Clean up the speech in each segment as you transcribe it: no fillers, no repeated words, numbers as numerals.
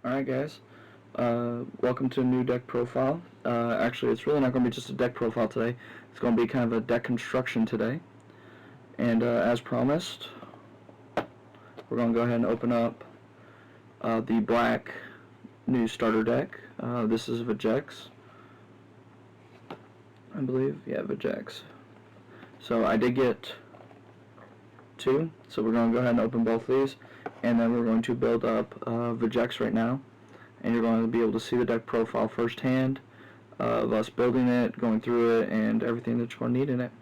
Alright guys, welcome to a new deck profile. Actually, it's really not going to be just a deck profile today. It's going to be kind of a deck construction today. And as promised, we're going to go ahead and open up the black new starter deck. This is Vegeks, I believe. Yeah, Vegeks. So I did get two, so we're going to go ahead and open both of these, and then we're going to build up Vegeks right now, and you're going to be able to see the deck profile firsthand of us building it, going through it, and everything that you're going to need in it.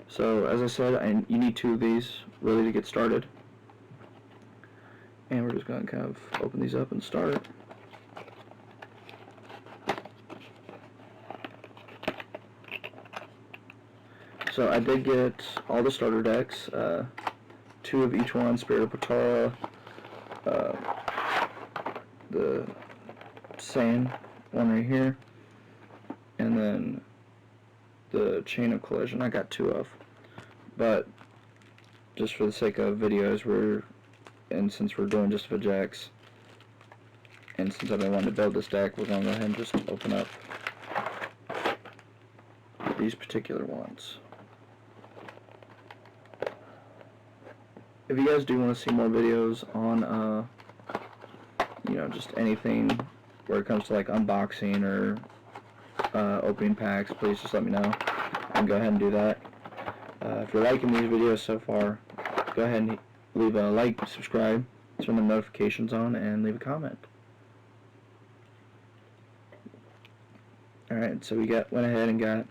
So as I said, you need two of these really to get started, and we're just going to kind of open these up and start. So I did get all the starter decks, two of each one, Spirit of Patara, the Sand one right here, and then the Chain of Collision I got two of. But just for the sake of videos, and since we're doing just Vegeks, and since I've been wanting to build this deck, we're going to go ahead and just open up these particular ones. If you guys do want to see more videos on, just anything where it comes to like unboxing or opening packs, please just let me know. I can go ahead and do that. If you're liking these videos so far, go ahead and leave a like, subscribe, turn the notifications on, and leave a comment. Alright, so we went ahead and got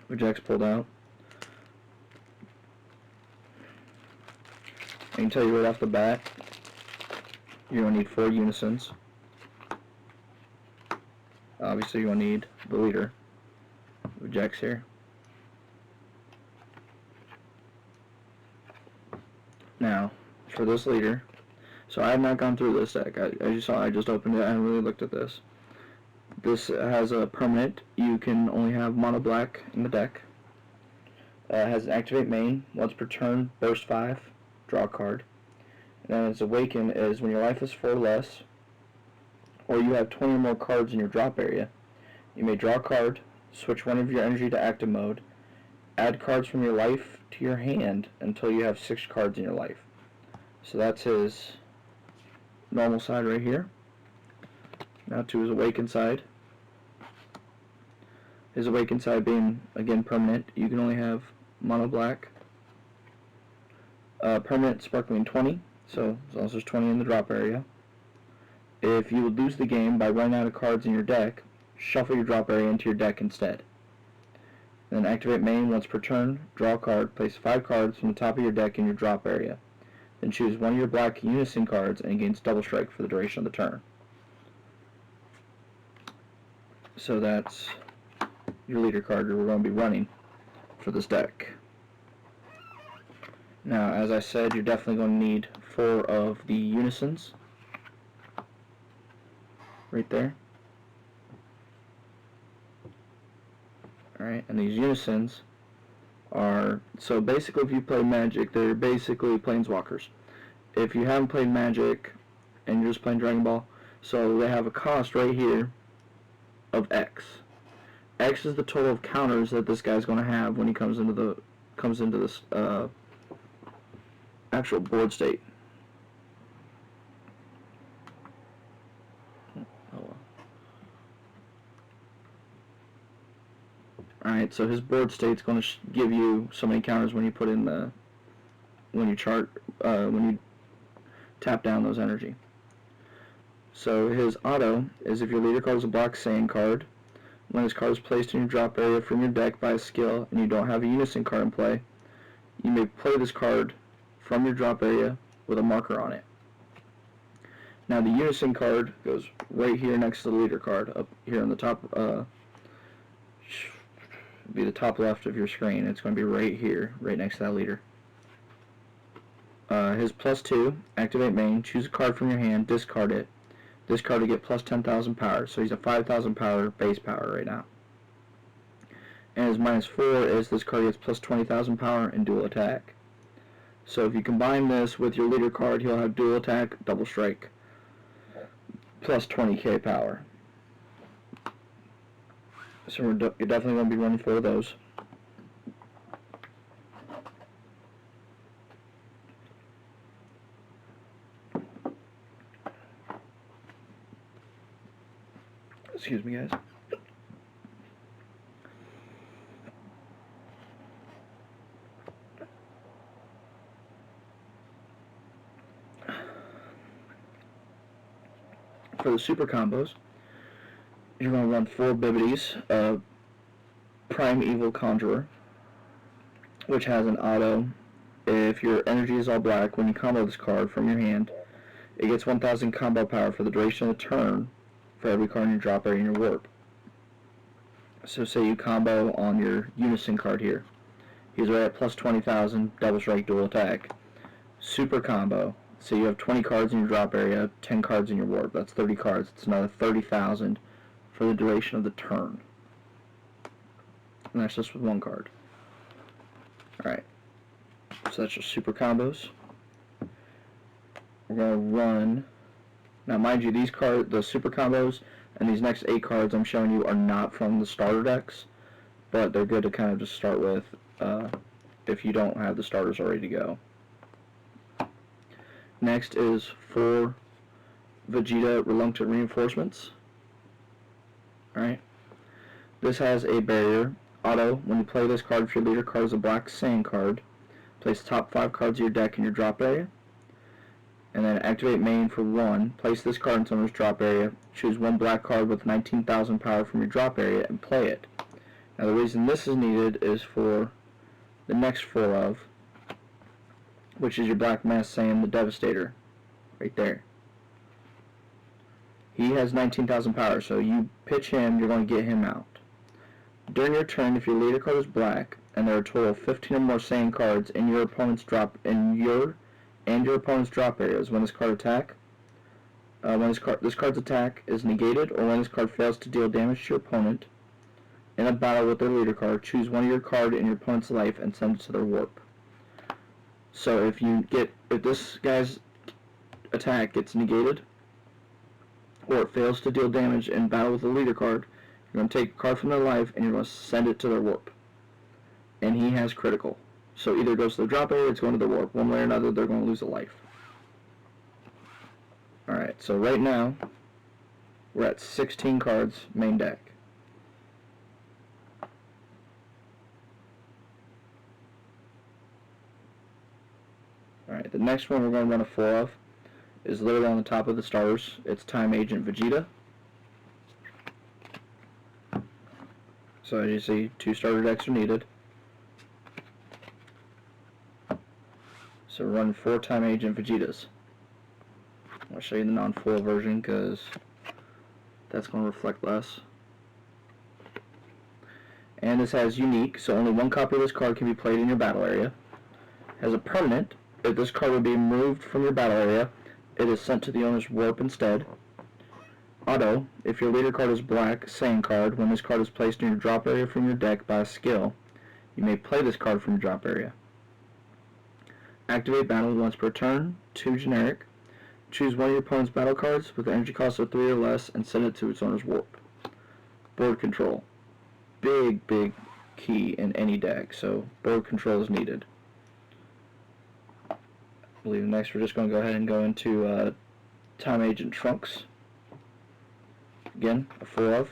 Vegeks pulled out. I can tell you right off the bat, you're going to need 4 unisons. Obviously you're going to need the leader, Vegeks here. Now, for this leader, so I have not gone through this deck. I just opened it. I haven't really looked at this. This has a permanent. You can only have mono black in the deck. It has an activate main. Once per turn, burst 5. Draw a card. And then its awaken is when your life is 4 or less, or you have 20 or more cards in your drop area, you may draw a card, switch one of your energy to active mode, add cards from your life to your hand until you have 6 cards in your life. So that's his normal side right here. Now to his awaken side. His awaken side being, again, permanent. You can only have mono black. Permanent sparkling 20, so as long as there's 20 in the drop area. If you would lose the game by running out of cards in your deck, shuffle your drop area into your deck instead. Then activate main once per turn, draw a card, place 5 cards from the top of your deck in your drop area. Then choose one of your black unison cards and it gains double strike for the duration of the turn. So that's your leader card we're going to be running for this deck. Now, as I said, you're definitely going to need 4 of the unisons. Right there. Alright, and these unisons are, so basically if you play Magic, they're basically planeswalkers. If you haven't played Magic and you're just playing Dragon Ball, so they have a cost right here of X. X is the total of counters that this guy's going to have when he comes into this actual board state. Alright, so his board state's going to give you so many counters when you put in when you tap down those energy. So his auto is if your leader card is a black sand card, when this card is placed in your drop area from your deck by a skill and you don't have a unison card in play, you may play this card from your drop area with a marker on it. Now the unison card goes right here next to the leader card, up here on the top, be the top left of your screen. It's going to be right here, right next to that leader. His +2, activate main, choose a card from your hand, discard it. This card will get plus 10,000 power, so he's a 5,000 power base power right now. And his -4 is this card gets plus 20,000 power and dual attack. So if you combine this with your leader card, he'll have dual attack, double strike. plus 20k power. So you're definitely going to be running 4 of those. Excuse me, guys. For the super combos, you're going to run 4 Vegeks, Primeval Conjurer, which has an auto. If your energy is all black, when you combo this card from your hand, it gets 1000 combo power for the duration of the turn for every card in your drop area in your warp. So say you combo on your Unison card here. He's right at plus 20,000, double strike, dual attack. Super combo. So you have 20 cards in your drop area, 10 cards in your warp. That's 30 cards. It's another 30,000 for the duration of the turn. And that's just with 1 card. Alright. So that's just super combos. We're going to run... Now mind you, these cards, the super combos, and these next 8 cards I'm showing you are not from the starter decks, but they're good to kind of just start with if you don't have the starters already to go. Next is 4 Vegeta Reluctant Reinforcements. Alright. This has a barrier. Auto, when you play this card, if your leader card is a black sand card, place the top 5 cards of your deck in your drop area. And then activate main for 1. Place this card in someone's drop area. Choose 1 black card with 19,000 power from your drop area and play it. Now the reason this is needed is for the next 4 of, which is your Black Mass Saiyan the Devastator. Right there. He has 19,000 power, so you pitch him, you're going to get him out. During your turn, if your leader card is black, and there are a total of 15 or more Saiyan cards in your opponent's drop your opponent's drop areas, when this card's attack is negated, or when this card fails to deal damage to your opponent in a battle with their leader card, choose 1 of your card in your opponent's life and send it to their warp. So if this guy's attack gets negated, or it fails to deal damage in battle with the leader card, you're going to take a card from their life and you're going to send it to their warp. And he has critical. So either it goes to the drop area or it's going to the warp. One way or another, they're going to lose a life. Alright, so right now, we're at 16 cards, main deck. Alright, the next one we're going to run a 4 of is literally on the top of the starters. It's Time Agent Vegeta. So as you see, 2 starter decks are needed. So we're running 4 Time Agent Vegetas. I'll show you the non-foil version because that's going to reflect less. And this has unique, so only 1 copy of this card can be played in your battle area. Has a permanent. If this card would be removed from your battle area, it is sent to the owner's warp instead. Auto, if your leader card is black, Saiyan card, when this card is placed in your drop area from your deck by a skill, you may play this card from your drop area. Activate battle once per turn, 2 generic. Choose 1 of your opponent's battle cards with an energy cost of 3 or less and send it to its owner's warp. Board control. Big key in any deck, so board control is needed. I believe next we're just going to go ahead and go into Time Agent Trunks. Again, a 4 of.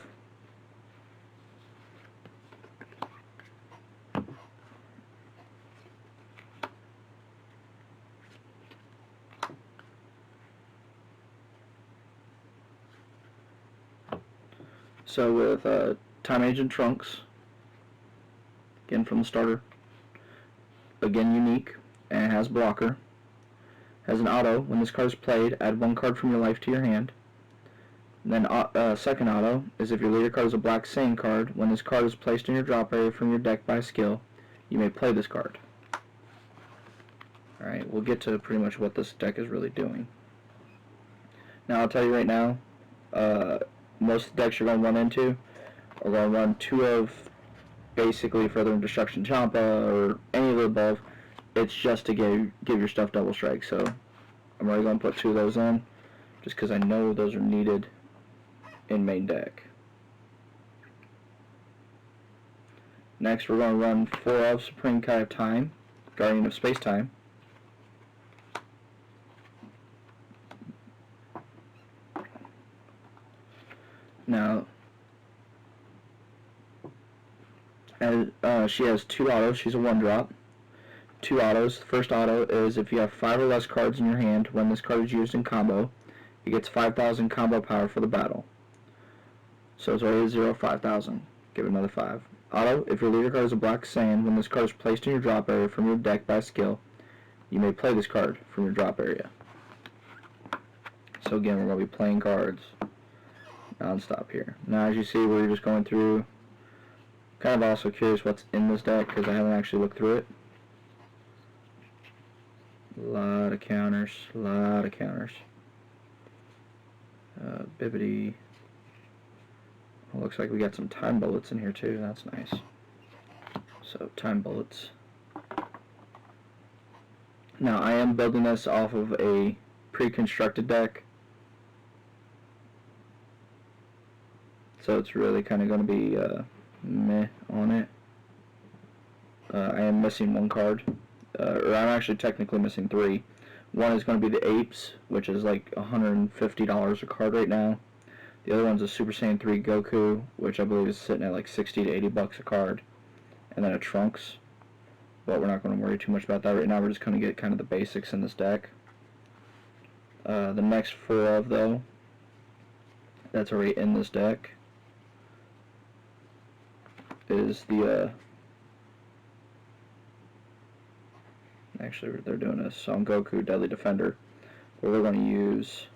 So with Time Agent Trunks, again from the starter, again unique, and it has blocker. Has an auto, when this card is played, add 1 card from your life to your hand. And then second auto is if your leader card is a black Saiyan card, when this card is placed in your drop area from your deck by skill, you may play this card. Alright, we'll get to pretty much what this deck is really doing. Now I'll tell you right now, most of the decks you're going to run into are going to run 2 of basically Furthering Destruction Champa or any of the above. It's just to give your stuff double strike, so I'm already going to put 2 of those in. just because I know those are needed in main deck. Next, we're going to run 4 of Supreme Kai of Time, Guardian of Space-Time. Now, she has 2 autos. She's a 1-drop. 2 autos. The first auto is if you have 5 or less cards in your hand when this card is used in combo, it gets 5,000 combo power for the battle. So it's already 0, 5,000. Give it another 5. Auto, if your leader card is a black sand, when this card is placed in your drop area from your deck by skill, you may play this card from your drop area. So again, we're going to be playing cards non-stop here. Now as you see, we're just going through, kind of also curious what's in this deck because I haven't actually looked through it. A lot of counters, Bibbidi. Well, looks like we got some time bullets in here too, that's nice. So, time bullets. Now, I am building this off of a pre-constructed deck. So it's really kind of going to be meh on it. I am missing 1 card. Or I'm actually technically missing 3. One is going to be the Apes, which is like $150 a card right now. The other one's a Super Saiyan 3 Goku, which I believe is sitting at like 60 to 80 bucks a card. And then a Trunks. But we're not going to worry too much about that right now. We're just going to get kind of the basics in this deck. The next 4 of, though, that's already in this deck, is the, actually they're doing a Son Goku Deadly Defender, where we're going to use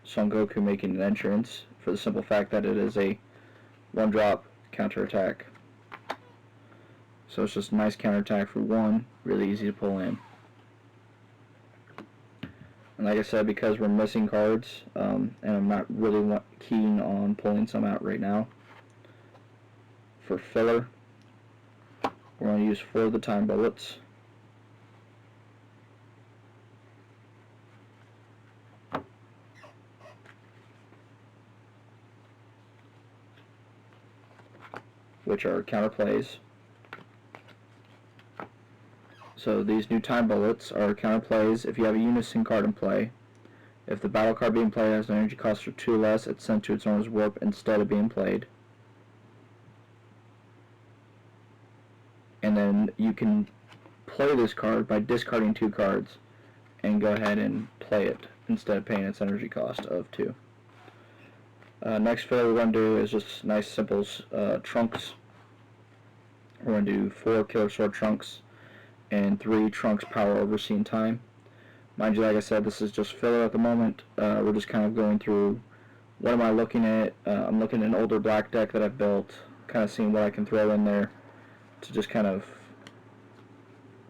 Son Goku making an entrance for the simple fact that it is a 1-drop counterattack. So it's just a nice counterattack for 1, really easy to pull in. And like I said, because we're missing cards, and I'm not really keen on pulling some out right now, for filler, we're going to use 4 of the time bullets. Which are counter plays. So these new time bullets are counter plays if you have a unison card in play. If the battle card being played has an energy cost of 2 or less, it's sent to its owner's warp instead of being played. And then you can play this card by discarding 2 cards and go ahead and play it instead of paying its energy cost of 2. Next filler we're going to do is just nice simple Trunks. We're going to do 4 Killer Sword Trunks and 3 Trunks Power Overseeing Time. Mind you, like I said, this is just filler at the moment. We're just kind of going through what am I looking at. I'm looking at an older black deck that I've built, kind of seeing what I can throw in there to just kind of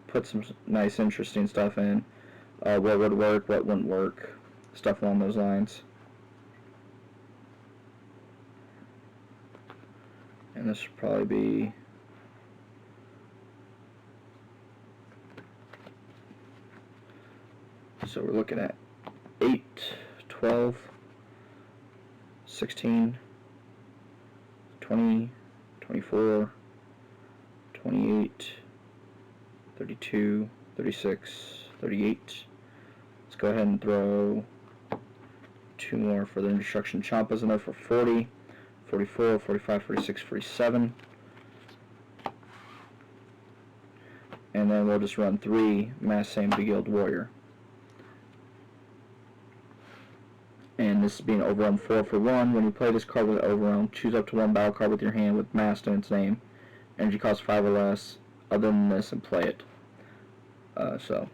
put some nice interesting stuff in. What would work, what wouldn't work, stuff along those lines. And this would probably be so we're looking at 8, 12, 16, 20, 24, 28, 32, 36, 38. Let's go ahead and throw 2 more for the Indestruction Champas in there for 40, 44, 45, 46, 47. And then we'll just run 3 Mass Saiyan Beguiled Warrior. And this is being overrun 4 for 1. When you play this card with overrun, choose up to 1 battle card with your hand with Masked in its name. Energy costs 5 or less, other than this, and play it. So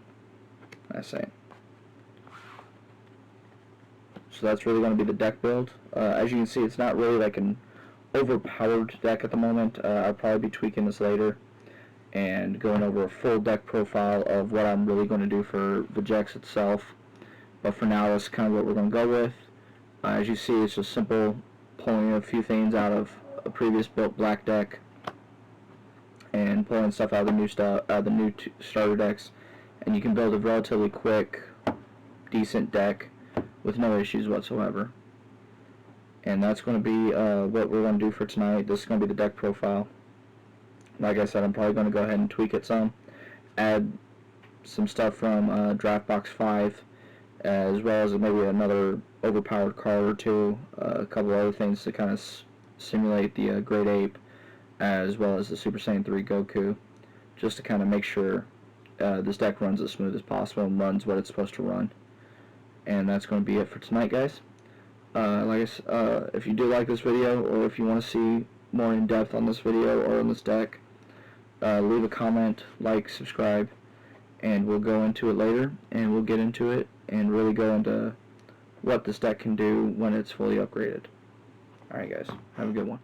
that's really going to be the deck build. As you can see, it's not really like an overpowered deck at the moment. I'll probably be tweaking this later and going over a full deck profile of what I'm really going to do for Vegeks itself. But for now, that's kind of what we're going to go with. As you see, it's just simple pulling a few things out of a previous built black deck and pulling stuff out of the new starter decks, and you can build a relatively quick, decent deck with no issues whatsoever. And that's going to be what we're going to do for tonight. This is going to be the deck profile. Like I said, I'm probably going to go ahead and tweak it some. Add some stuff from Draft Box 5, as well as maybe another overpowered card or two. A couple other things to kind of simulate the Great Ape, as well as the Super Saiyan 3 Goku. Just to kind of make sure this deck runs as smooth as possible and runs what it's supposed to run. And that's going to be it for tonight, guys. If you do like this video, or if you want to see more in depth on this video or on this deck, leave a comment, like, subscribe, and we'll go into it later, and we'll get into it and really go into what this deck can do when it's fully upgraded. Alright guys, have a good one.